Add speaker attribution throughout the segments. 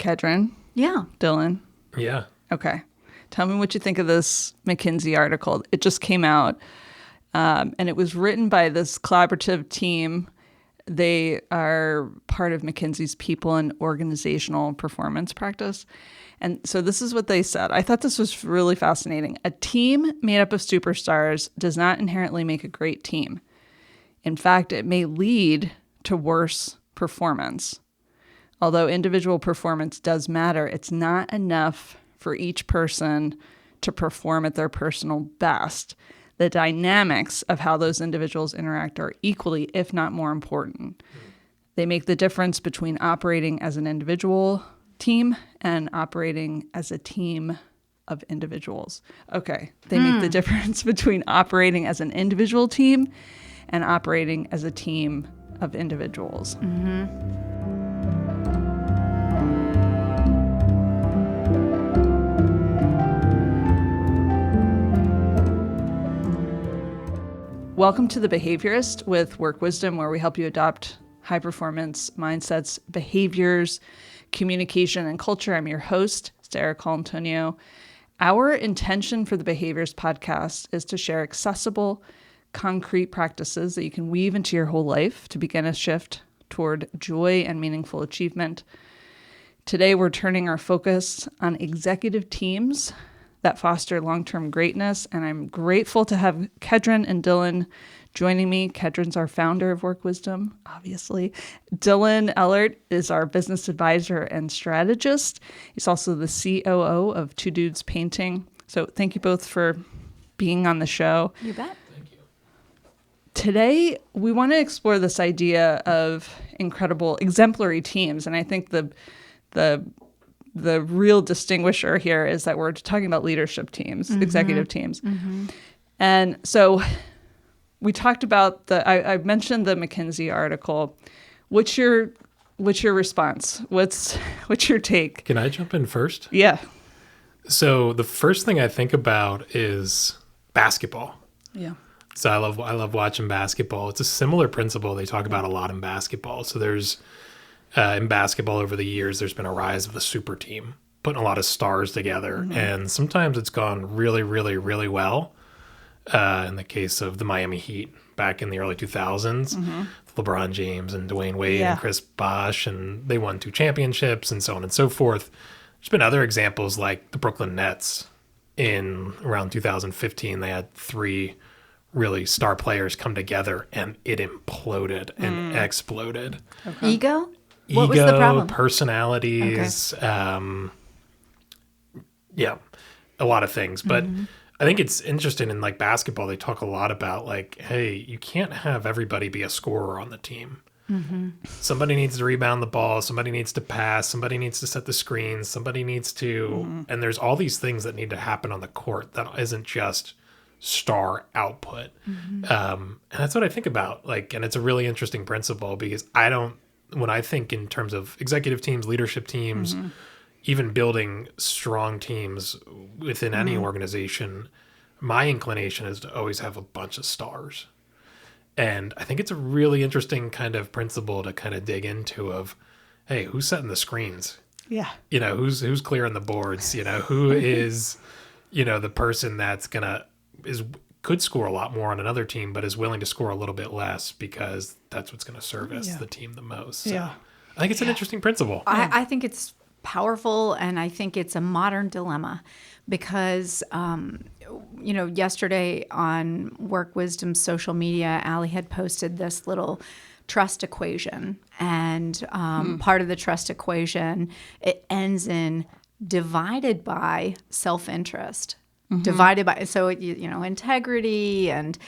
Speaker 1: Kedren?
Speaker 2: Yeah.
Speaker 1: Dylan?
Speaker 3: Yeah.
Speaker 1: Okay. Tell me what you think of this McKinsey article. It just came out, and it was written by this collaborative team. They are part of McKinsey's People and Organizational Performance practice. And so this is what they said. I thought this was really fascinating. A team made up of superstars does not inherently make a great team. In fact, it may lead to worse performance. Although individual performance does matter, it's not enough for each person to perform at their personal best. The dynamics of how those individuals interact are equally, if not more important. They make the difference between operating as an individual team and operating as a team of individuals. Okay, they make the difference between operating as an individual team and operating as a team of individuals. Welcome to The Behaviorist with Work Wisdom, where we help you adopt high-performance mindsets, behaviors, communication, and culture. I'm your host, Sarah Colantonio. Our intention for the Behaviorist podcast is to share accessible, concrete practices that you can weave into your whole life to begin a shift toward joy and meaningful achievement. Today, we're turning our focus on executive teams that foster long-term greatness, and I'm grateful to have Kedren and Dylan joining me. Kedren's our founder of Work Wisdom, obviously. Dylan Ellert is our business advisor and strategist. He's also the COO of Two Dudes Painting. So thank you both for being on the show.
Speaker 2: You bet.
Speaker 3: Thank you.
Speaker 1: Today, we want to explore this idea of incredible, exemplary teams, and I think the real distinguisher here is that we're talking about leadership teams, executive teams. And so we talked about I mentioned the McKinsey article. What's your response? What's your take?
Speaker 3: Can I jump in first?
Speaker 1: Yeah.
Speaker 3: So the first thing I think about is basketball.
Speaker 1: Yeah.
Speaker 3: So I love watching basketball. It's a similar principle they talk about a lot in basketball. So there's in basketball over the years, there's been a rise of the super team, putting a lot of stars together. And sometimes it's gone really, really, really well. In the case of the Miami Heat back in the early 2000s, LeBron James and Dwayne Wade and Chris Bosh, and they won 2 championships and so on and so forth. There's been other examples like the Brooklyn Nets in around 2015. They had 3 really star players come together and it imploded and exploded.
Speaker 2: Ego? What was the problem?
Speaker 3: Personalities, yeah, a lot of things. But I think it's interesting in like basketball, they talk a lot about like, hey, you can't have everybody be a scorer on the team. Somebody needs to rebound the ball. Somebody needs to pass. Somebody needs to set the screens. Somebody needs to, and there's all these things that need to happen on the court that isn't just star output. And that's what I think about. Like, and it's a really interesting principle because when I think in terms of executive teams, leadership teams, even building strong teams within any organization, my inclination is to always have a bunch of stars. And I think it's a really interesting kind of principle to kind of dig into of, hey, who's setting the screens?
Speaker 1: Yeah.
Speaker 3: You know, who's clearing the boards? You know, who is, you know, the person that's could score a lot more on another team, but is willing to score a little bit less because that's what's going to service the team the most. So I think it's an interesting principle.
Speaker 2: I think it's powerful, and I think it's a modern dilemma because, yesterday on Work Wisdom social media, Allie had posted this little trust equation, and part of the trust equation, it ends in divided by self-interest. Divided by, so, integrity and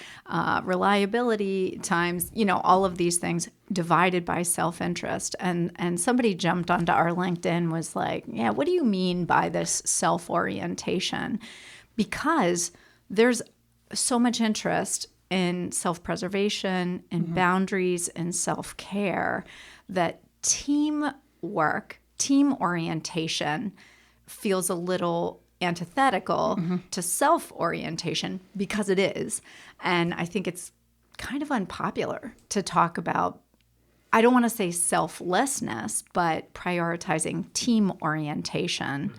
Speaker 2: reliability times, all of these things divided by self-interest. And somebody jumped onto our LinkedIn was like, yeah, what do you mean by this self-orientation? Because there's so much interest in self-preservation and boundaries and self-care that teamwork, team orientation feels a little antithetical to self-orientation because it is. And I think it's kind of unpopular to talk about I don't want to say selflessness, but prioritizing team orientation,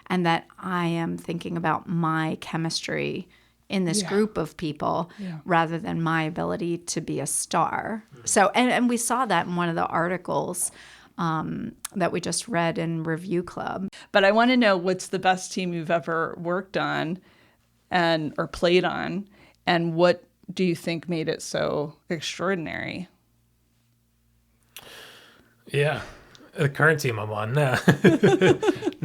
Speaker 2: and that I am thinking about my chemistry in this group of people rather than my ability to be a star. So, and we saw that in one of the articles that we just read in Review Club.
Speaker 1: But I want to know, what's the best team you've ever worked on or played on, and what do you think made it so extraordinary?
Speaker 3: Yeah, the current team I'm on. No,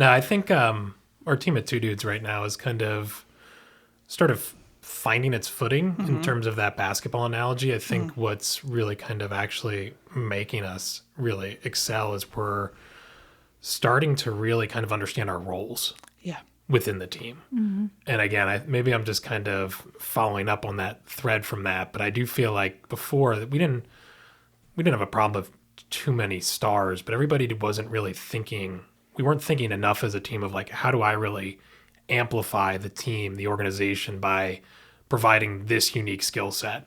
Speaker 3: I think our team at Two Dudes right now is kind of sort of finding its footing in terms of that basketball analogy. I think what's really kind of actually making us really excel is we're starting to really kind of understand our roles within the team. And again, maybe I'm just kind of following up on that thread from that, but I do feel like before that we didn't have a problem of too many stars, but everybody wasn't really thinking, we weren't thinking enough as a team of like, how do I really amplify the team, the organization, by providing this unique skill set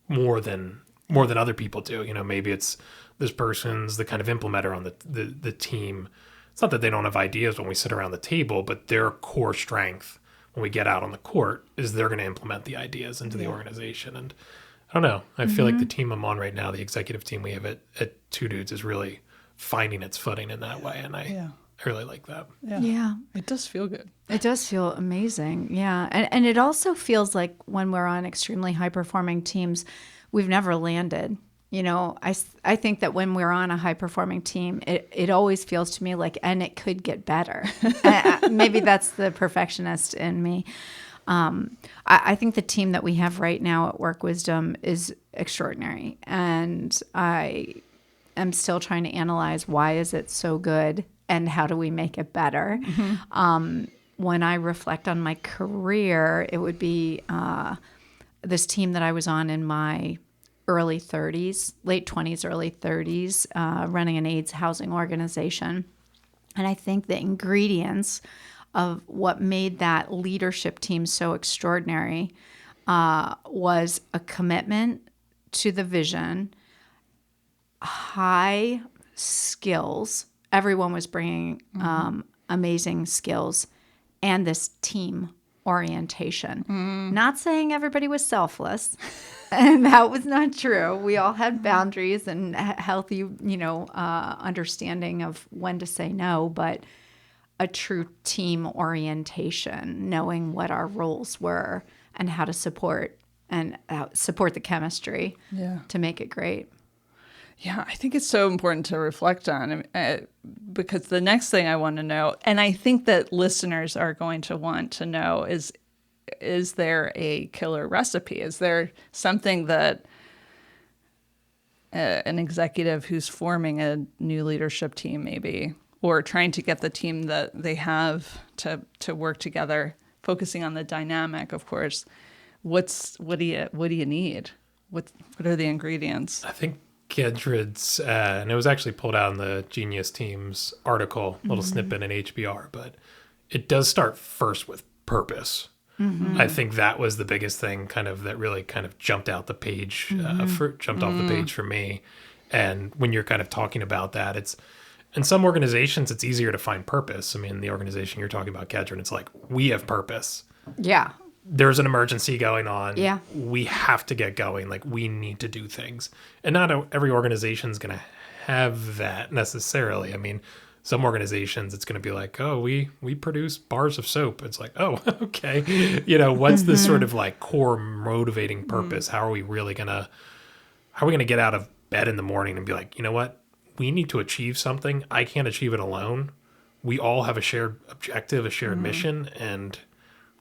Speaker 3: more than other people do. You know, maybe it's this person's the kind of implementer on the team. It's not that they don't have ideas when we sit around the table, but their core strength when we get out on the court is they're going to implement the ideas into the organization. And I don't know, I feel like the team I'm on right now, the executive team we have at Two Dudes, is really finding its footing in that way. And I really like that.
Speaker 2: Yeah.
Speaker 1: It does feel good.
Speaker 2: It does feel amazing. Yeah. And it also feels like when we're on extremely high performing teams, we've never landed. You know, I think that when we're on a high performing team, it always feels to me like, and it could get better. Maybe that's the perfectionist in me. I think the team that we have right now at Work Wisdom is extraordinary. And I am still trying to analyze, why is it so good and how do we make it better? When I reflect on my career, it would be this team that I was on in my early 30s, late 20s, early 30s, running an AIDS housing organization. And I think the ingredients of what made that leadership team so extraordinary was a commitment to the vision, high skills. Everyone was bringing amazing skills, and this team orientation. Not saying everybody was selfless, and that was not true. We all had boundaries and healthy, understanding of when to say no, but a true team orientation, knowing what our roles were and how to support the chemistry to make it great.
Speaker 1: Yeah, I think it's so important to reflect on, because the next thing I want to know, and I think that listeners are going to want to know, is there a killer recipe? Is there something that an executive who's forming a new leadership team maybe, or trying to get the team that they have to work together, focusing on the dynamic, of course, what do you need? What are the ingredients?
Speaker 3: I think Kedren's, and it was actually pulled out in the Genius Team's article, little snippet in HBR, but it does start first with purpose. I think that was the biggest thing that really jumped out the page, jumped off the page for me. And when you're kind of talking about that, it's, in some organizations, it's easier to find purpose. I mean, the organization you're talking about, Kedren, it's like, we have purpose.
Speaker 2: Yeah.
Speaker 3: There's an emergency going on.
Speaker 2: Yeah.
Speaker 3: We have to get going. Like, we need to do things. And not every organization is going to have that necessarily. I mean, some organizations, it's going to be like, oh, we produce bars of soap. It's like, oh, okay. What's this sort of like core motivating purpose? How are we going to get out of bed in the morning and be like, you know what? We need to achieve something. I can't achieve it alone. We all have a shared objective, a shared mission, and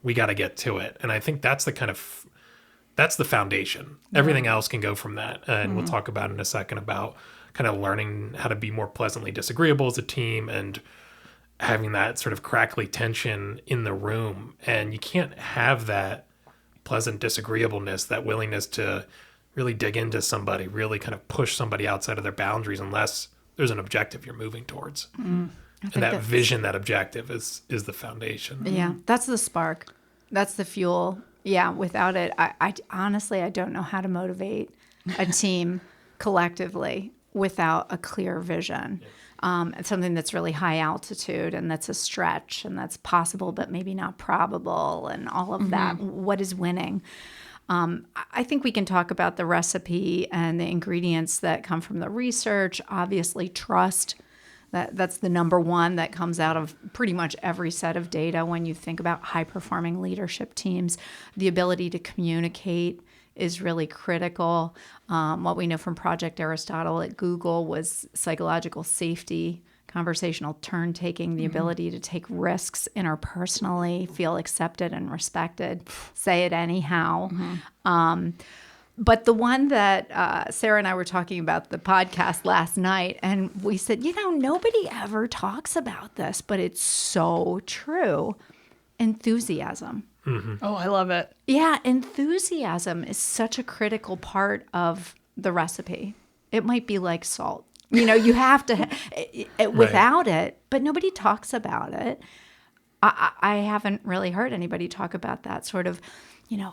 Speaker 3: we got to get to it. And I think that's the foundation. Everything else can go from that. And we'll talk about in a second about kind of learning how to be more pleasantly disagreeable as a team and having that sort of crackly tension in the room. And you can't have that pleasant disagreeableness, that willingness to really dig into somebody, really kind of push somebody outside of their boundaries, unless there's an objective you're moving towards. And that vision, that objective is the foundation.
Speaker 2: Yeah, that's the spark. That's the fuel. Yeah, without it, I honestly, I don't know how to motivate a team collectively. without a clear vision. It's something that's really high altitude and that's a stretch and that's possible but maybe not probable and all of that. What is winning? I think we can talk about the recipe and the ingredients that come from the research. Obviously, trust. That's the number one that comes out of pretty much every set of data when you think about high-performing leadership teams. The ability to communicate is really critical. What we know from Project Aristotle at Google was psychological safety, conversational turn-taking, the ability to take risks interpersonally, feel accepted and respected, say it anyhow. But the one that Sarah and I were talking about the podcast last night, and we said, nobody ever talks about this, but it's so true. Enthusiasm.
Speaker 1: Oh, I love it.
Speaker 2: Yeah, enthusiasm is such a critical part of the recipe. It might be like salt. You have to, without it, but nobody talks about it. I haven't really heard anybody talk about that sort of,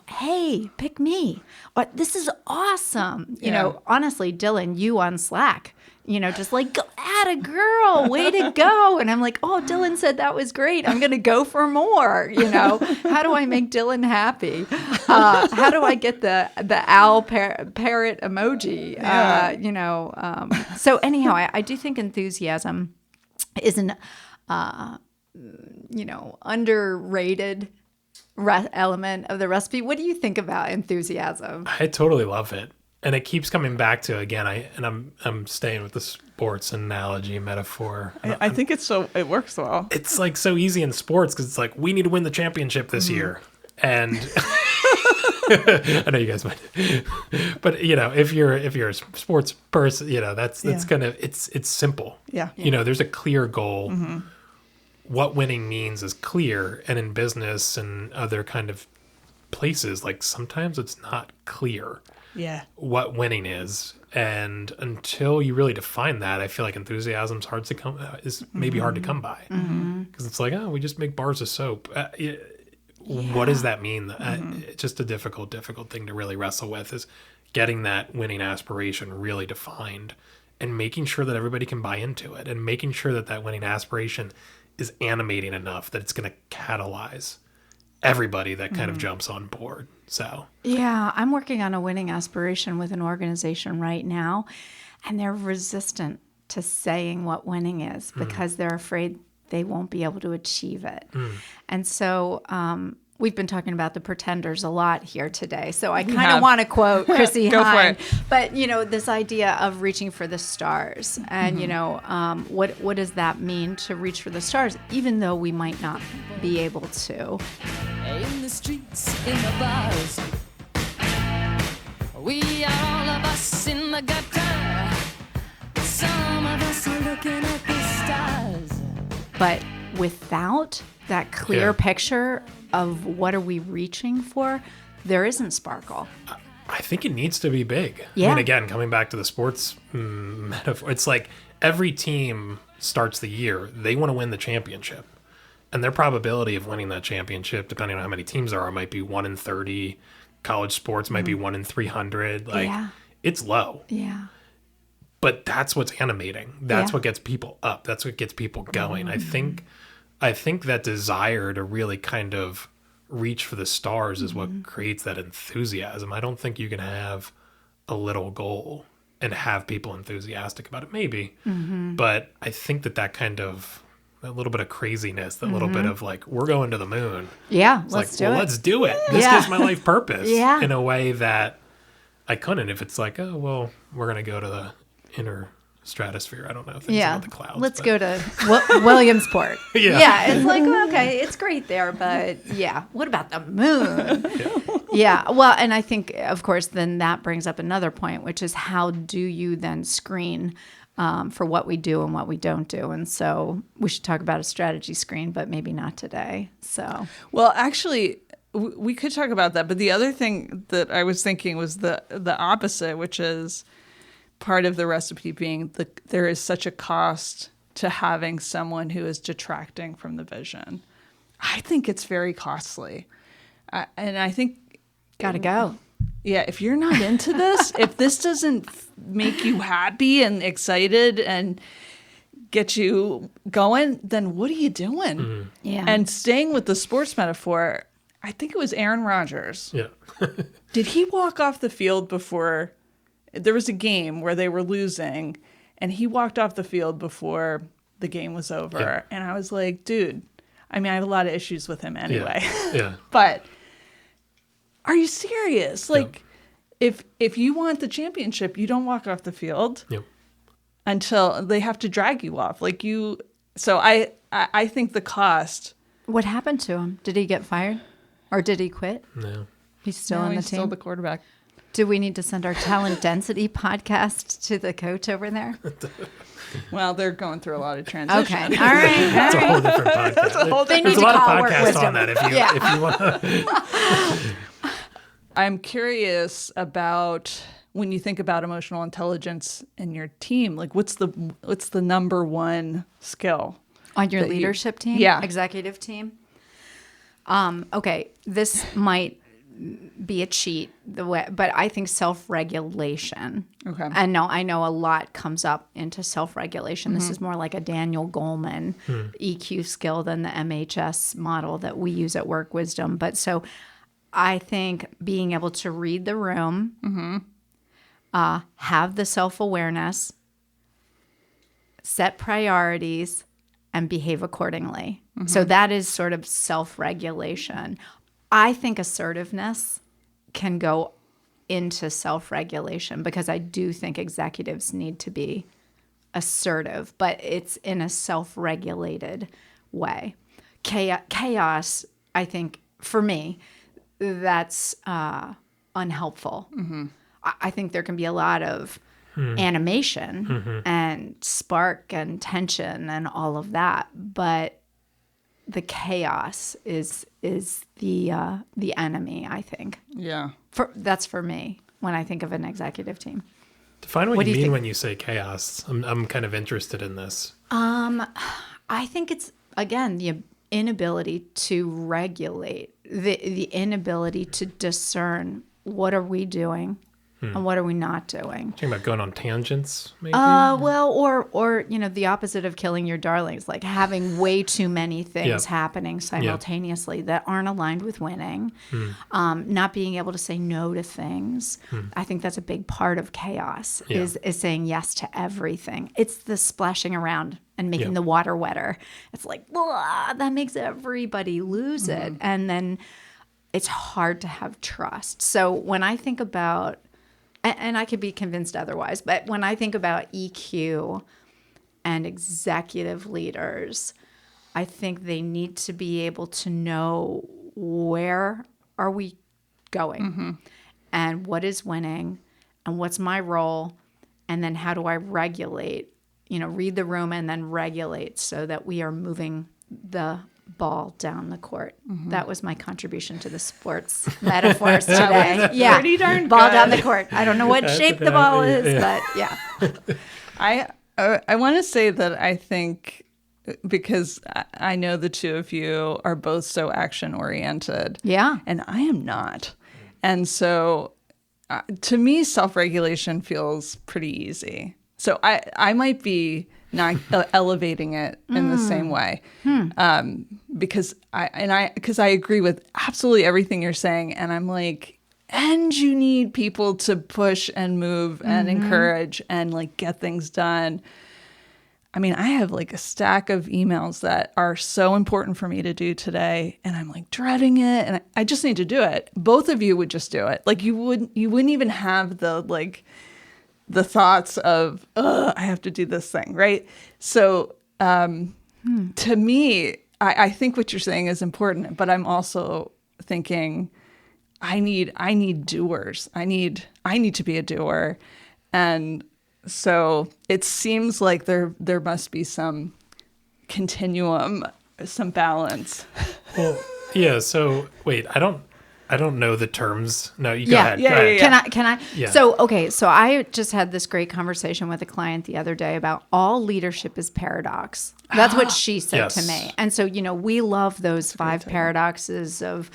Speaker 2: hey, pick me. Or, this is awesome. Honestly, Dylan, you on Slack, just like, go at a girl, way to go. And I'm like, oh, Dylan said that was great. I'm going to go for more. How do I make Dylan happy? How do I get the owl parrot emoji?
Speaker 1: Yeah.
Speaker 2: So anyhow, I do think enthusiasm is an, underrated element of the recipe. What do you think about enthusiasm?
Speaker 3: I totally love it. And it keeps coming back to, again, I'm staying with the sports analogy metaphor.
Speaker 1: I think it works well.
Speaker 3: It's like so easy in sports because it's like, we need to win the championship this year. And I know you guys might, but if you're a sports person, that's it's simple.
Speaker 1: Yeah.
Speaker 3: There's a clear goal. What winning means is clear. And in business and other kind of places, like sometimes it's not clear.
Speaker 1: Yeah.
Speaker 3: What winning is, and until you really define that, I feel like enthusiasm's hard to come by because it's like, oh, we just make bars of soap. What does that mean? It's just a difficult thing to really wrestle with, is getting that winning aspiration really defined and making sure that everybody can buy into it, and making sure that that winning aspiration is animating enough that it's going to catalyze everybody that kind of jumps on board. So
Speaker 2: yeah, I'm working on a winning aspiration with an organization right now, and they're resistant to saying what winning is because they're afraid they won't be able to achieve it. And so we've been talking about the pretenders a lot here today. So I kind of want to quote Chrissy
Speaker 1: Go
Speaker 2: Hine.
Speaker 1: for it.
Speaker 2: But, this idea of reaching for the stars. And, what does that mean to reach for the stars, even though we might not be able to?
Speaker 4: In the streets, in the bars, we are all of us in the gutter. Some of us are looking at the stars.
Speaker 2: But without that clear picture of what are we reaching for, there isn't sparkle.
Speaker 3: I think it needs to be big.
Speaker 2: Yeah.
Speaker 3: I mean, again, coming back to the sports metaphor, it's like every team starts the year, they want to win the championship. And their probability of winning that championship, depending on how many teams there are, might be 1 in 30. College sports might be 1 in 300. It's low.
Speaker 2: Yeah.
Speaker 3: But that's what's animating. That's what gets people up. That's what gets people going. I think that desire to really kind of reach for the stars is what creates that enthusiasm. I don't think you can have a little goal and have people enthusiastic about it. Maybe. But I think that kind of a little bit of craziness, that little bit of like, we're going to the moon.
Speaker 2: Yeah,
Speaker 3: it's
Speaker 2: let's
Speaker 3: like,
Speaker 2: do it.
Speaker 3: Let's do it. This gives my life purpose in a way that I couldn't if it's like, oh, well, we're going to go to the inner stratosphere. I don't know things about the clouds.
Speaker 2: Let's go to Williamsport.
Speaker 3: Yeah.
Speaker 2: It's like, well, okay, it's great there, but what about the moon? Yeah. Well, and I think, of course, then that brings up another point, which is how do you then screen for what we do and what we don't do? And so we should talk about a strategy screen, but maybe not today. So,
Speaker 1: well, actually, we could talk about that. But the other thing that I was thinking was the opposite, which is part of the recipe being there is such a cost to having someone who is detracting from the vision. I think it's very costly. And I think...
Speaker 2: Gotta go.
Speaker 1: Yeah, if you're not into this, if this doesn't make you happy and excited and get you going, then what are you doing?
Speaker 2: Yeah.
Speaker 1: And staying with the sports metaphor, I think it was Aaron Rodgers.
Speaker 3: Yeah.
Speaker 1: Did he walk off the field before there was a game where they were losing and he walked off the field before the game was over?
Speaker 3: Yeah.
Speaker 1: And I was like, dude, I mean, I have a lot of issues with him anyway.
Speaker 3: Yeah.
Speaker 1: But are you serious? Like, if you want the championship, you don't walk off the field
Speaker 3: Yep.
Speaker 1: until they have to drag you off. Like you. So I think the cost.
Speaker 2: What happened to him? Did he get fired, or did he quit?
Speaker 3: No.
Speaker 2: He's still
Speaker 1: No,
Speaker 2: on the
Speaker 1: he's
Speaker 2: team.
Speaker 1: still the quarterback.
Speaker 2: Do we need to send our talent density podcast to the coach over there?
Speaker 1: Well, they're going through a lot of transition.
Speaker 2: Okay, all right.
Speaker 3: That's a whole different podcast.
Speaker 2: They need
Speaker 3: There's
Speaker 2: to
Speaker 3: a lot of
Speaker 2: call Work
Speaker 3: podcasts
Speaker 2: Wisdom.
Speaker 3: on that if you want to.
Speaker 1: I'm curious about when you think about emotional intelligence in your team. Like, what's the number one skill
Speaker 2: On your
Speaker 1: that you-
Speaker 2: leadership team?
Speaker 1: Yeah.
Speaker 2: Executive team? Okay, this might be a cheat, but I think self-regulation.
Speaker 1: Okay.
Speaker 2: And no, I know a lot comes up into self-regulation. This is more like a Daniel Goleman EQ skill than the MHS model that we use at Work Wisdom. But so I think being able to read the room, have the self-awareness, set priorities, and behave accordingly. So that is sort of self-regulation. I think assertiveness can go into self-regulation because I do think executives need to be assertive, but it's in a self-regulated way. Chaos, I think, for me, that's unhelpful. I think there can be a lot of animation and spark and tension and all of that, but the chaos is the enemy, I think.
Speaker 1: Yeah.
Speaker 2: That's for me when I think of an executive team.
Speaker 3: Define what
Speaker 2: What do
Speaker 3: you
Speaker 2: you
Speaker 3: mean
Speaker 2: think?
Speaker 3: when you say chaos. I'm kind of interested in this.
Speaker 2: I think it's, again, the inability to regulate, the inability to discern what are we doing and what are we not doing.
Speaker 3: Talking about going on tangents, maybe?
Speaker 2: Well, or the opposite of killing your darlings, like having way too many things
Speaker 3: Yep.
Speaker 2: happening simultaneously that aren't aligned with winning, not being able to say no to things. I think that's a big part of chaos
Speaker 3: Yeah.
Speaker 2: is saying yes to everything. It's the splashing around and making
Speaker 3: Yeah.
Speaker 2: the water wetter. It's like, blah, that makes everybody lose it. And then it's hard to have trust. So when I think about, and I could be convinced otherwise, but when I think about EQ and executive leaders, I think they need to be able to know where are we going and what is winning and what's my role and then how do I regulate, read the room and then regulate so that we are moving the ball down the court. That was my contribution to the sports metaphors today. Yeah,
Speaker 1: pretty darn
Speaker 2: ball
Speaker 1: good.
Speaker 2: down the court. I don't know what shape the ball is, but yeah.
Speaker 1: I want to say that I think because I know the two of you are both so action oriented.
Speaker 2: Yeah.
Speaker 1: And I am not. And so to me, self-regulation feels pretty easy. So I might be not elevating it in the same way because I agree with absolutely everything you're saying. And I'm like, and you need people to push and move and encourage and like get things done. I mean, I have like a stack of emails that are so important for me to do today, and I'm like dreading it, and I just need to do it. Both of you would just do it. Like you wouldn't even have the thoughts of, I have to do this thing, right? So to me, I think what you're saying is important, but I'm also thinking I need doers. I need to be a doer, and so it seems like there must be some continuum, some balance.
Speaker 3: Well, yeah. So wait, I don't know the terms. No, you go ahead.
Speaker 1: Yeah,
Speaker 3: Go ahead.
Speaker 1: yeah.
Speaker 2: Can I?
Speaker 3: Yeah.
Speaker 2: So I just had this great conversation with a client the other day about all leadership is paradox. That's what she said to
Speaker 3: Yes.
Speaker 2: me. And so, we love those 5 paradoxes of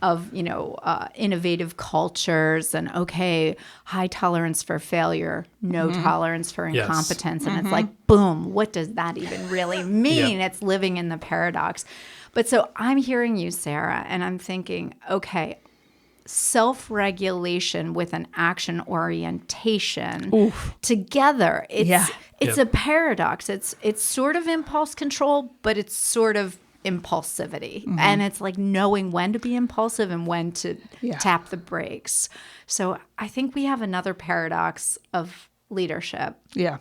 Speaker 2: innovative cultures and high tolerance for failure, no tolerance for
Speaker 3: Yes.
Speaker 2: incompetence. And it's like, boom, what does that even really mean? It's living in the paradox. But so I'm hearing you, Sarah, and I'm thinking, okay, self-regulation with an action orientation together. It's a paradox. It's sort of impulse control, but it's sort of impulsivity. And it's like knowing when to be impulsive and when to tap the brakes. So I think we have another paradox of leadership.
Speaker 1: Yeah.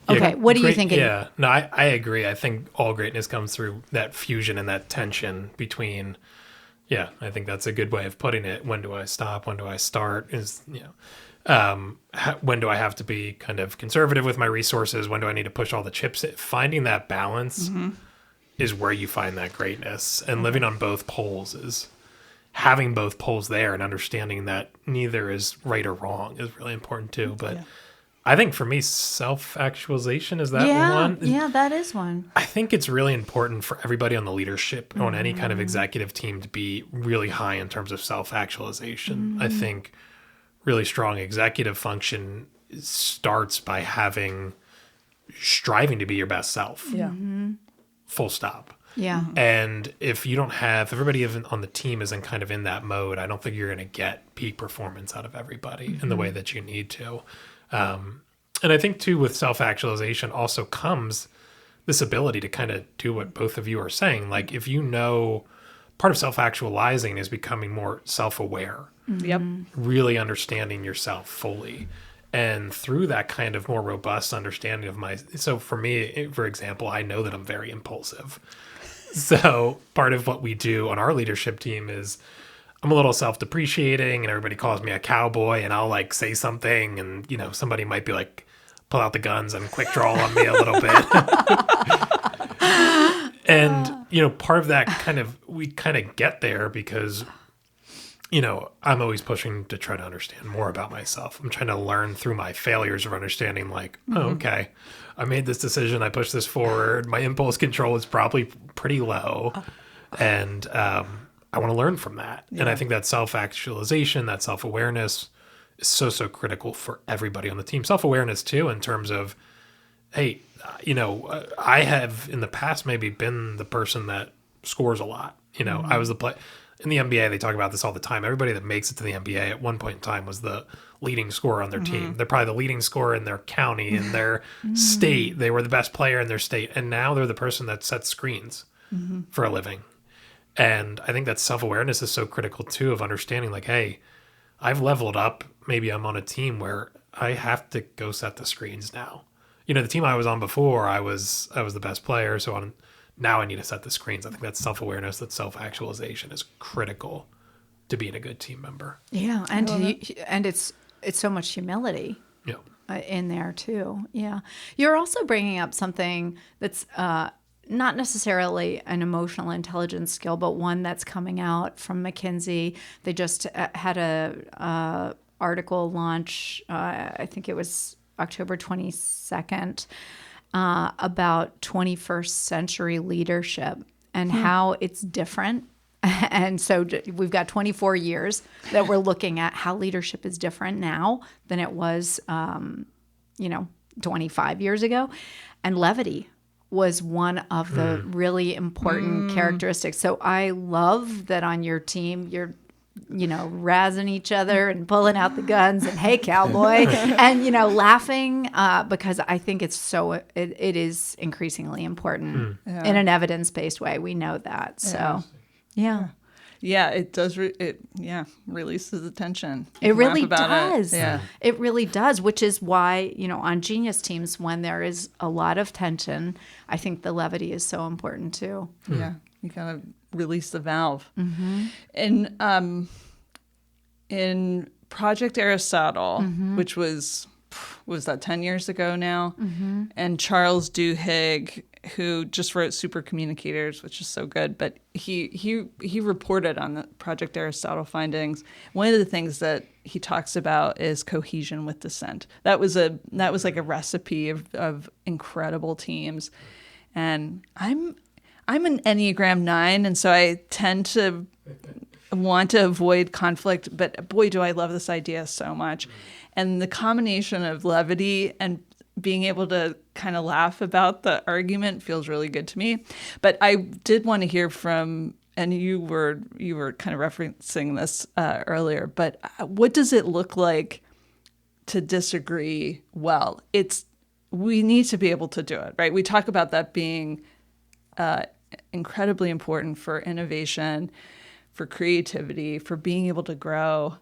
Speaker 2: Okay, what do you think?
Speaker 3: Yeah, no, I agree. I think all greatness comes through that fusion and that tension between, I think that's a good way of putting it. When do I stop? When do I start? When do I have to be kind of conservative with my resources? When do I need to push all the chips in? Finding that balance is where you find that greatness. And living on both poles is having both poles there and understanding that neither is right or wrong is really important too. But I think for me, self-actualization is that one.
Speaker 2: Yeah, that is one.
Speaker 3: I think it's really important for everybody on the leadership, on any kind of executive team, to be really high in terms of self-actualization. I think really strong executive function starts by striving to be your best self.
Speaker 1: Yeah.
Speaker 3: Full stop.
Speaker 2: Yeah.
Speaker 3: And if you don't have, everybody on the team isn't kind of in that mode, I don't think you're going to get peak performance out of everybody in the way that you need to. And I think too, with self-actualization also comes this ability to kind of do what both of you are saying. Like, if you know, part of self-actualizing is becoming more self-aware,
Speaker 1: Yep.
Speaker 3: really understanding yourself fully. And through that kind of more robust understanding of so for me, for example, I know that I'm very impulsive. So part of what we do on our leadership team is I'm a little self-depreciating and everybody calls me a cowboy, and I'll like say something and, somebody might be like, pull out the guns and quick draw on me a little bit. And, part of that we kind of get there because, I'm always pushing to try to understand more about myself. I'm trying to learn through my failures of understanding like, okay, I made this decision. I pushed this forward. My impulse control is probably pretty low. And, I want to learn from that. Yeah. And I think that self-actualization, that self-awareness is so critical for everybody on the team. Self-awareness too, in terms of, hey, I have in the past maybe been the person that scores a lot. I was the play in the NBA. They talk about this all the time. Everybody that makes it to the NBA at one point in time was the leading scorer on their team. They're probably the leading scorer in their county, in their state. They were the best player in their state. And now they're the person that sets screens for a living. And I think that self-awareness is so critical too, of understanding like, hey, I've leveled up. Maybe I'm on a team where I have to go set the screens now. The team I was on before, I was the best player. So now I need to set the screens. I think that self-awareness, that self-actualization is critical to being a good team member.
Speaker 2: Yeah. And it's so much humility in there too. Yeah. You're also bringing up something that's, not necessarily an emotional intelligence skill, but one that's coming out from McKinsey. They just had a article launch, I think it was October 22nd, about 21st century leadership and how it's different. And so we've got 24 years that we're looking at how leadership is different now than it was, 25 years ago. And levity was one of the really important characteristics. So I love that on your team, you're, razzing each other and pulling out the guns and, hey, cowboy, and, laughing because I think it is increasingly important in an evidence-based way. We know that. So, yeah.
Speaker 1: Yeah, it does. Releases the tension.
Speaker 2: It really does.
Speaker 1: Yeah,
Speaker 2: it really does. Which is why on genius teams, when there is a lot of tension, I think the levity is so important too.
Speaker 1: Yeah, you kind of release the valve. And in Project Aristotle, which was that 10 years ago now, and Charles Duhigg, who just wrote Super Communicators, which is so good, but he reported on the Project Aristotle findings. One of the things that he talks about is cohesion with dissent. That was like a recipe of incredible teams. And I'm an Enneagram 9, and so I tend to want to avoid conflict, but boy, do I love this idea so much. And the combination of levity and being able to kind of laugh about the argument feels really good to me. But I did want to hear from, and you were kind of referencing this earlier, but what does it look like to disagree well? We need to be able to do it, right? We talk about that being incredibly important for innovation, for creativity, for being able to grow.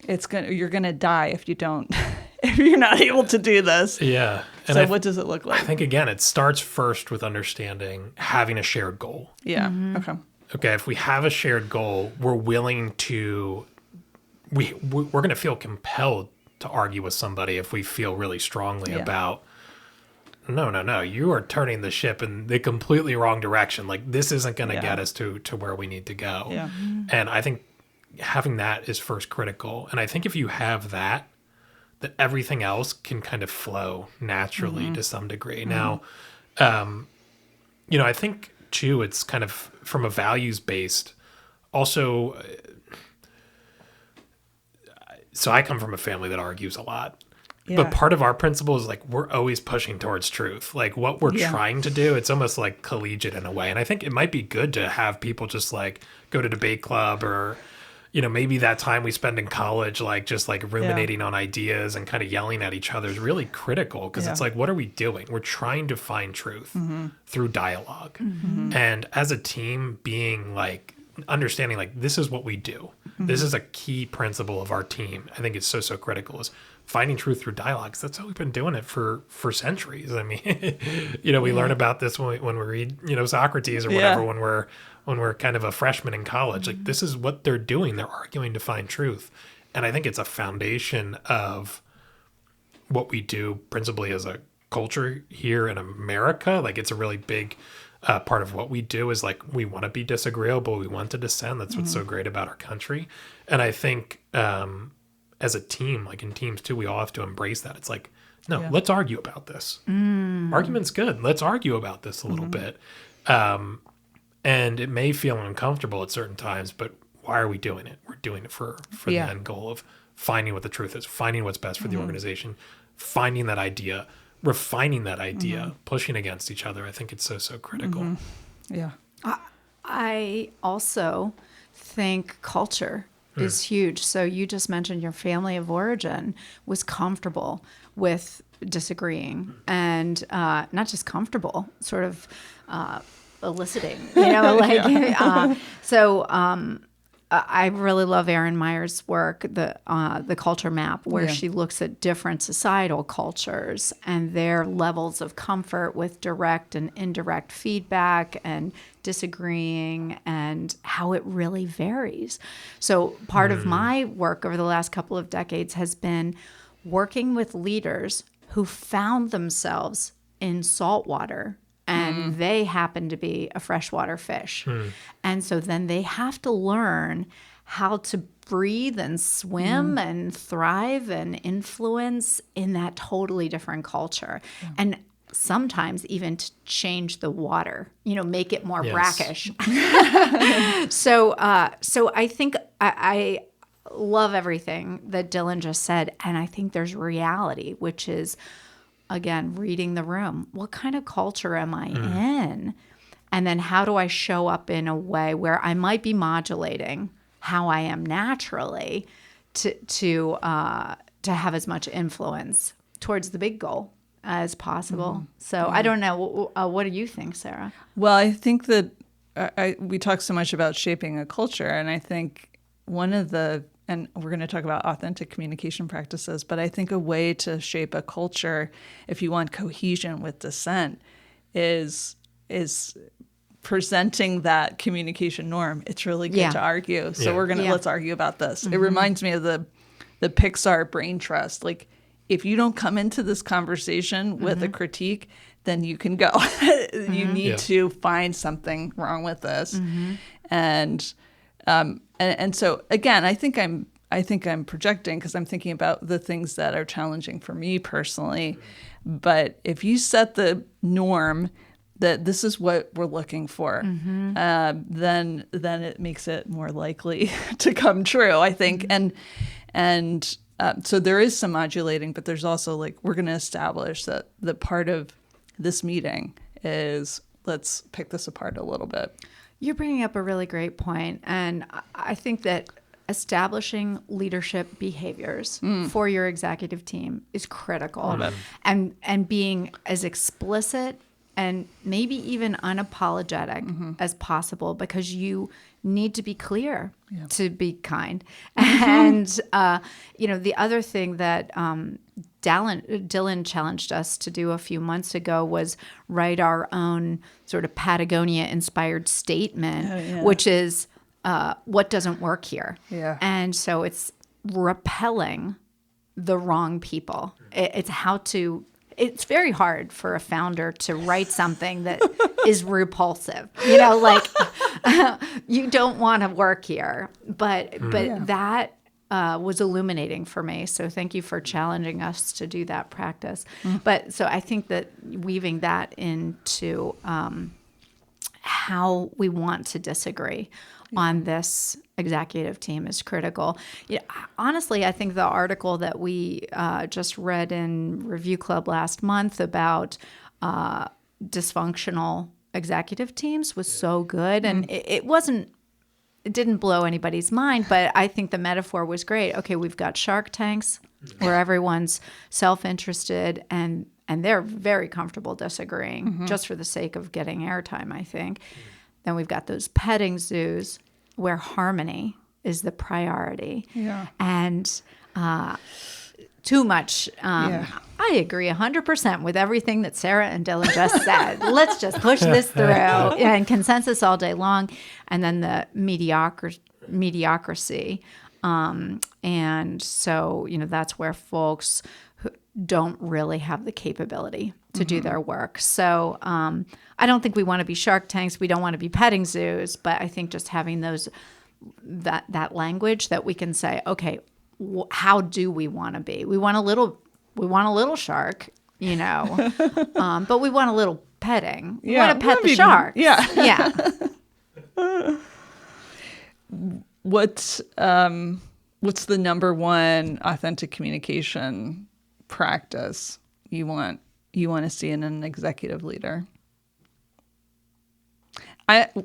Speaker 1: You're gonna die if you don't, if you're not able to do this.
Speaker 3: Yeah. And
Speaker 1: So what does it look like?
Speaker 3: I think, again, it starts first with understanding having a shared goal.
Speaker 1: Yeah. Okay.
Speaker 3: Okay, if we have a shared goal, we're willing to, we're going to feel compelled to argue with somebody if we feel really strongly about, no, you are turning the ship in the completely wrong direction. Like, this isn't going to get us to where we need to go.
Speaker 1: Yeah.
Speaker 3: And I think having that is first critical. And I think if you have that everything else can kind of flow naturally to some degree. Now, I think too, it's kind of from a values based also. So I come from a family that argues a lot.
Speaker 1: Yeah.
Speaker 3: But part of our principle is like we're always pushing towards truth. Like what we're trying to do, it's almost like collegiate in a way. And I think it might be good to have people just like go to debate club or, maybe that time we spend in college, like just like ruminating on ideas and kind of yelling at each other is really critical because it's like, what are we doing? We're trying to find truth through dialogue. And as a team being like, understanding like this is what we do. This is a key principle of our team. I think it's so critical is finding truth through dialogues. That's how we've been doing it for centuries. I mean, we learn about this when we read, Socrates or whatever, when we're kind of a freshman in college. Like this is what they're doing. They're arguing to find truth. And I think it's a foundation of what we do principally as a culture here in America. Like it's a really big part of what we do is like we want to be disagreeable. We want to dissent. That's what's so great about our country. And I think as a team, like in teams too, we all have to embrace that. It's like, no, let's argue about this. Argument's good. Let's argue about this a little bit. And it may feel uncomfortable at certain times, but why are we doing it? We're doing it for the end goal of finding what the truth is, finding what's best for the organization, finding that idea, refining that idea, pushing against each other. I think it's so critical.
Speaker 1: Yeah.
Speaker 2: I also think culture is huge. So you just mentioned your family of origin was comfortable with disagreeing and not just comfortable, sort of eliciting, I really love Erin Meyer's work, the culture map, where she looks at different societal cultures and their levels of comfort with direct and indirect feedback and disagreeing and how it really varies. So part of my work over the last couple of decades has been working with leaders who found themselves in saltwater and they happen to be a freshwater fish. And so then they have to learn how to breathe and swim and thrive and influence in that totally different culture. And sometimes even to change the water, make it more brackish. So I think I love everything that Dylan just said. And I think there's reality, which is, again, reading the room. What kind of culture am I in? And then how do I show up in a way where I might be modulating how I am naturally to have as much influence towards the big goal as possible. So I don't know. What do you think, Sarah?
Speaker 1: Well, I think that we talk so much about shaping a culture, and I think and we're going to talk about authentic communication practices, but I think a way to shape a culture, if you want cohesion with dissent, is presenting that communication norm. It's really good to argue. So let's argue about this. It reminds me of the Pixar brain trust. Like, if you don't come into this conversation with a critique, then you can go. You need to find something wrong with this. And so again, I think I'm projecting because I'm thinking about the things that are challenging for me personally. But if you set the norm, that this is what we're looking for, then it makes it more likely to come true, I think. And so there is some modulating, but there's also like, we're going to establish that the part of this meeting is, let's pick this apart a little bit.
Speaker 2: You're bringing up a really great point, and I think that establishing leadership behaviors for your executive team is critical, and being as explicit and maybe even unapologetic as possible, because you need to be clear to be kind. And the other thing that Dylan challenged us to do a few months ago was write our own sort of Patagonia-inspired statement, which is what doesn't work here.
Speaker 1: Yeah.
Speaker 2: And so it's repelling the wrong people. It's very hard for a founder to write something that is repulsive. You don't want to work here. But that was illuminating for me. So thank you for challenging us to do that practice. But so I think that weaving that into how we want to disagree on this executive team is critical. Honestly, I think the article that we just read in Review Club last month about dysfunctional executive teams was so good. And it didn't blow anybody's mind, but I think the metaphor was great. Okay, we've got Shark Tanks where everyone's self-interested and they're very comfortable disagreeing just for the sake of getting airtime, I think. Then we've got those petting zoos where harmony is the priority. Yeah. And too much. I agree 100% with everything that Sarah and Dylan just said. Let's just push this through and consensus all day long. And then the mediocrity. And so, that's where folks who don't really have the capability to do their work. So I don't think we want to be Shark Tanks. We don't want to be petting zoos. But I think just having that language that we can say, okay, how do we want to be? We want a little shark, but we want a little petting. We want to pet the sharks. Yeah.
Speaker 1: What's the number one authentic communication practice you want to see in an executive leader?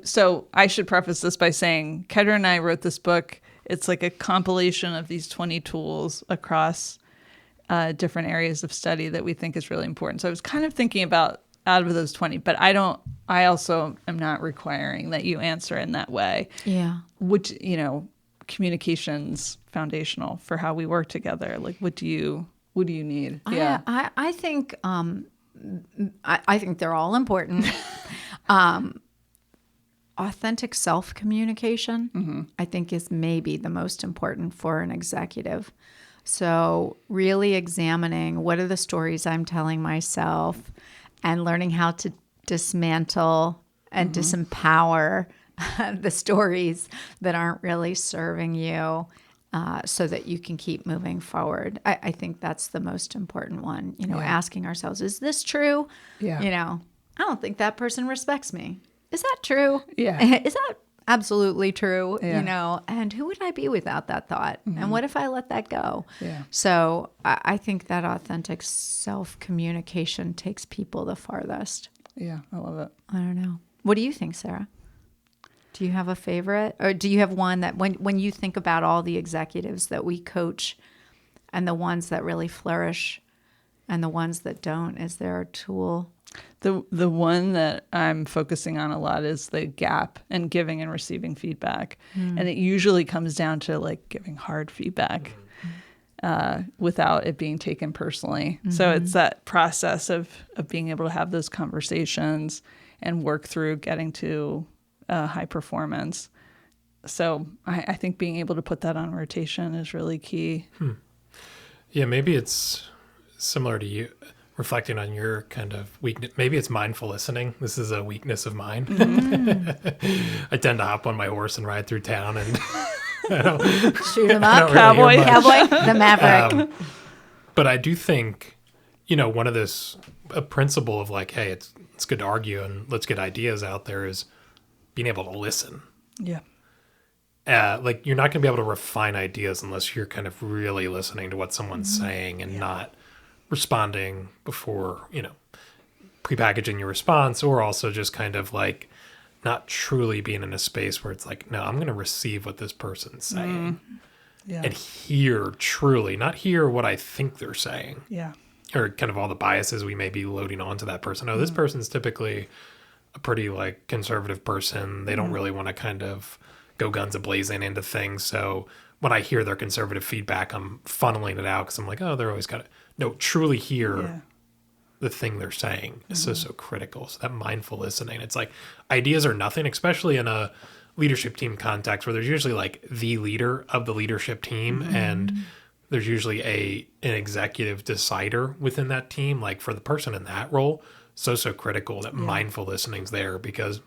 Speaker 1: So I should preface this by saying Kedren and I wrote this book. It's like a compilation of these 20 tools across different areas of study that we think is really important. So I was kind of thinking about out of those 20, but I also am not requiring that you answer in that way.
Speaker 2: Yeah.
Speaker 1: Which, communication's foundational for how we work together. Like, what do you need?
Speaker 2: I think I think they're all important. Authentic self-communication, I think, is maybe the most important for an executive. So really examining what are the stories I'm telling myself and learning how to dismantle and disempower the stories that aren't really serving you so that you can keep moving forward. I think that's the most important one, asking ourselves, is this true? Yeah. I don't think that person respects me. Is that true?
Speaker 1: Yeah.
Speaker 2: Is that absolutely true?
Speaker 1: Yeah.
Speaker 2: And who would I be without that thought? And what if I let that go?
Speaker 1: Yeah.
Speaker 2: So I think that authentic self-communication takes people the farthest.
Speaker 1: Yeah, I love it.
Speaker 2: I don't know. What do you think, Sarah? Do you have a favorite? Or do you have one that when you think about all the executives that we coach and the ones that really flourish and the ones that don't, is there a tool?
Speaker 1: The one that I'm focusing on a lot is the gap in giving and receiving feedback. And it usually comes down to like giving hard feedback without it being taken personally. So it's that process of being able to have those conversations and work through getting to high performance. So I think being able to put that on rotation is really key.
Speaker 3: Yeah, maybe it's similar to you. Reflecting on your kind of weakness, maybe it's mindful listening. This is a weakness of mine. I tend to hop on my horse and ride through town and
Speaker 2: shoot him up,
Speaker 1: cowboy,
Speaker 2: the maverick.
Speaker 3: But I do think one of a principle of like, hey, it's good to argue and let's get ideas out there is being able to listen.
Speaker 1: Yeah.
Speaker 3: Like you're not going to be able to refine ideas unless you're kind of really listening to what someone's saying and not responding before, prepackaging your response, or also just kind of like not truly being in a space where it's like, no, I'm going to receive what this person's saying and hear truly, not hear what I think they're saying.
Speaker 1: Yeah.
Speaker 3: Or kind of all the biases we may be loading onto that person. Oh, this person's typically a pretty like conservative person. They don't really want to kind of go guns a-blazing into things. So when I hear their conservative feedback, I'm funneling it out because I'm like, oh, they're always got to truly hear the thing they're saying is so critical. So that mindful listening, it's like ideas are nothing, especially in a leadership team context where there's usually like the leader of the leadership team and there's usually an executive decider within that team. Like for the person in that role, so critical that mindful listening's there, because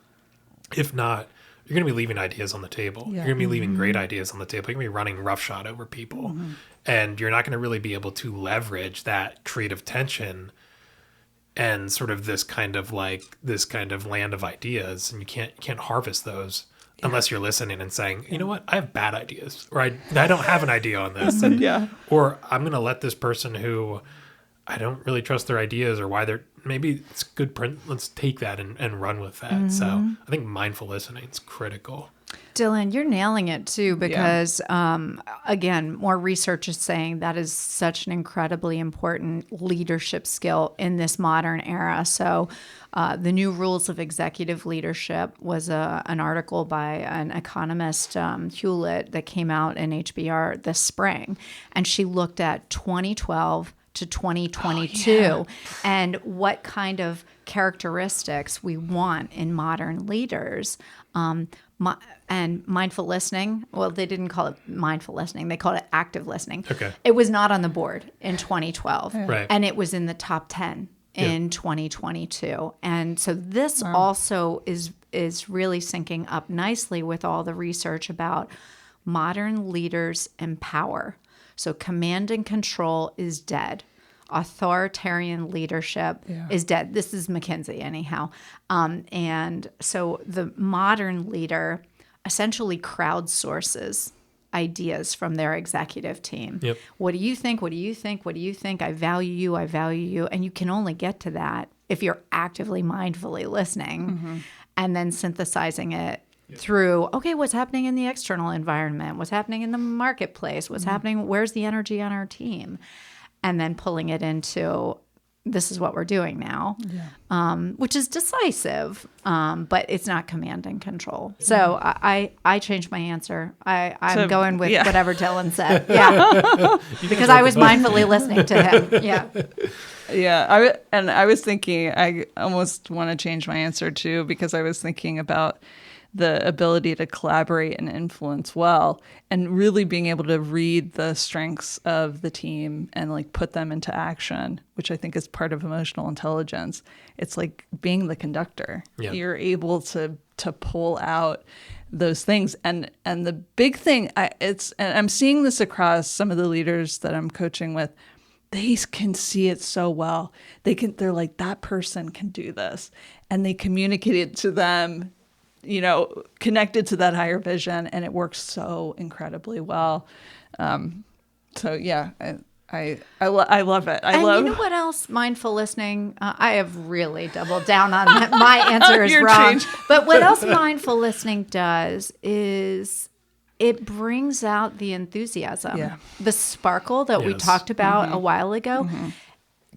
Speaker 3: if not, you're going to be leaving ideas on the table. You're going to be leaving great ideas on the table. You're going to be running roughshod over people. And you're not going to really be able to leverage that creative tension and sort of this kind of land of ideas. And you can't harvest those unless you're listening and saying, you know what, I have bad ideas, or I don't have an idea on this. And, or I'm going to let this person who I don't really trust their ideas or why maybe it's good print. Let's take that and run with that. So I think mindful listening is critical.
Speaker 2: Dylan, you're nailing it too, because again, more research is saying that is such an incredibly important leadership skill in this modern era. So the New Rules of Executive Leadership was an article by an economist, Hewlett, that came out in HBR this spring. And she looked at 2012 to 2022 and what kind of characteristics we want in modern leaders. And mindful listening, well, they didn't call it mindful listening. They called it active listening.
Speaker 3: Okay.
Speaker 2: It was not on the board in 2012.
Speaker 3: Right.
Speaker 2: And it was in the top 10 in 2022. And so this also is really syncing up nicely with all the research about modern leaders and power. So command and control is dead. Authoritarian leadership is dead. This is McKinsey anyhow. And so the modern leader essentially crowdsources ideas from their executive team.
Speaker 3: Yep.
Speaker 2: What do you think? What do you think? What do you think? I value you. I value you. And you can only get to that if you're actively, mindfully listening and then synthesizing it through, okay, what's happening in the external environment? What's happening in the marketplace? What's happening? Where's the energy on our team? And then pulling it into, this is what we're doing now, which is decisive, but it's not command and control. So I changed my answer. I'm going with whatever Dylan said. Yeah, because I was mindfully listening to him. Yeah.
Speaker 1: Yeah, I was thinking, I almost want to change my answer too, because I was thinking about the ability to collaborate and influence well, and really being able to read the strengths of the team and like put them into action, which I think is part of emotional intelligence. It's like being the conductor.
Speaker 3: Yeah.
Speaker 1: You're able to pull out those things. And the big thing, and I'm seeing this across some of the leaders that I'm coaching with, they can see it so well. They're like, that person can do this. And they communicate it to them, connected to that higher vision, and it works so incredibly well. So yeah, I love it.
Speaker 2: You know what else? Mindful listening. I have really doubled down on that. My answer is wrong. But what else mindful listening does is it brings out the enthusiasm, the sparkle that we talked about a while ago.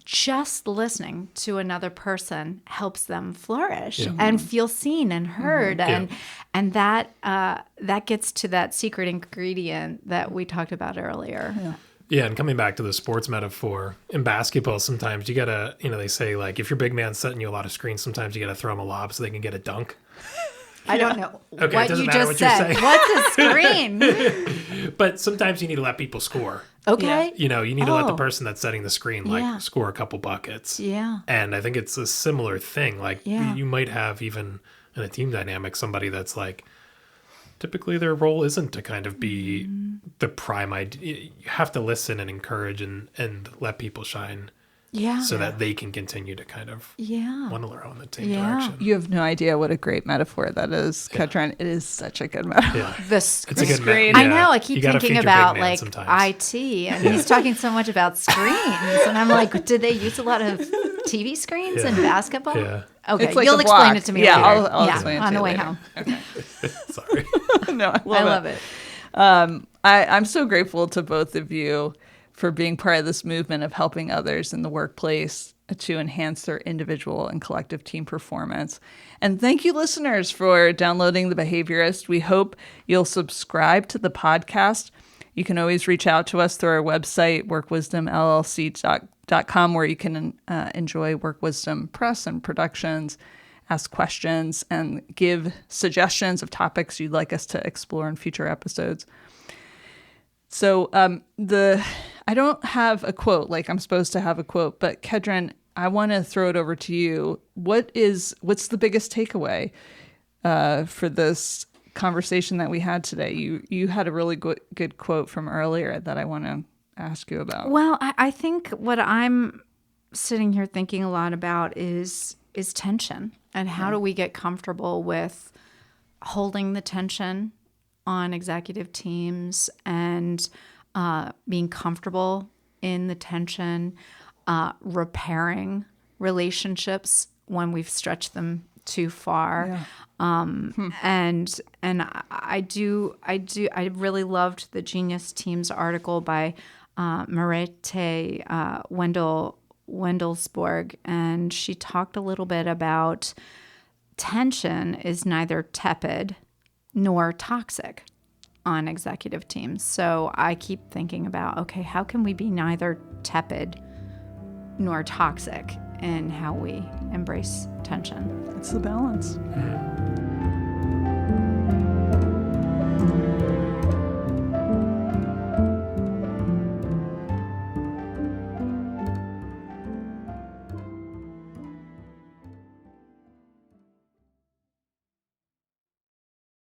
Speaker 2: Just listening to another person helps them flourish and feel seen and heard, and that gets to that secret ingredient that we talked about earlier.
Speaker 3: Yeah, and coming back to the sports metaphor, in basketball, sometimes you gotta, they say like if your big man's setting you a lot of screens, sometimes you gotta throw them a lob so they can get a dunk.
Speaker 2: I don't know
Speaker 3: okay,
Speaker 2: what you just said. What's a screen?
Speaker 3: But sometimes you need to let people score.
Speaker 2: Okay.
Speaker 3: You need to let the person that's setting the screen score a couple buckets.
Speaker 2: Yeah.
Speaker 3: And I think it's a similar thing. Like you might have even in a team dynamic somebody that's like typically their role isn't to kind of be the prime idea. You have to listen and encourage and let people shine
Speaker 2: Yeah.
Speaker 3: so that they can continue to kind of
Speaker 2: Yeah.
Speaker 3: want to learn the same
Speaker 2: Yeah.
Speaker 3: direction.
Speaker 1: You have no idea what a great metaphor that is, Kedren. It is such a good metaphor.
Speaker 3: Yeah.
Speaker 2: It's
Speaker 3: It's a good
Speaker 1: screen.
Speaker 2: I know. I keep
Speaker 3: You gotta
Speaker 2: thinking
Speaker 3: feed your big
Speaker 2: about
Speaker 3: man
Speaker 2: like
Speaker 3: sometimes.
Speaker 2: IT, and he's talking so much about screens, and I'm like, did they use a lot of TV screens in basketball?
Speaker 3: Yeah.
Speaker 2: Okay,
Speaker 1: It's like
Speaker 2: you'll
Speaker 1: a
Speaker 2: explain
Speaker 1: block.
Speaker 2: it to me
Speaker 1: Yeah,
Speaker 2: later.
Speaker 1: I'll explain it to
Speaker 2: on
Speaker 1: you
Speaker 2: the way
Speaker 1: later.
Speaker 2: home.
Speaker 3: Sorry.
Speaker 1: No, I
Speaker 2: I love it.
Speaker 1: I'm so grateful to both of you for being part of this movement of helping others in the workplace to enhance their individual and collective team performance. And thank you, listeners, for downloading The Behaviorist. We hope you'll subscribe to the podcast. You can always reach out to us through our website, workwisdomllc.com, where you can enjoy Work Wisdom press and productions, ask questions, and give suggestions of topics you'd like us to explore in future episodes. So I don't have a quote like I'm supposed to have a quote, but Kedren, I want to throw it over to you. What's the biggest takeaway for this conversation that we had today? You had a really good quote from earlier that I want to ask you about.
Speaker 2: Well, I think what I'm sitting here thinking a lot about is tension, and how do we get comfortable with holding the tension on executive teams, and being comfortable in the tension, repairing relationships when we've stretched them too far.
Speaker 1: Yeah.
Speaker 2: And I really loved the Genius Teams article by Marete Wendelsborg, and she talked a little bit about tension is neither tepid nor toxic on executive teams. So I keep thinking about, okay, how can we be neither tepid nor toxic in how we embrace tension?
Speaker 1: It's the balance.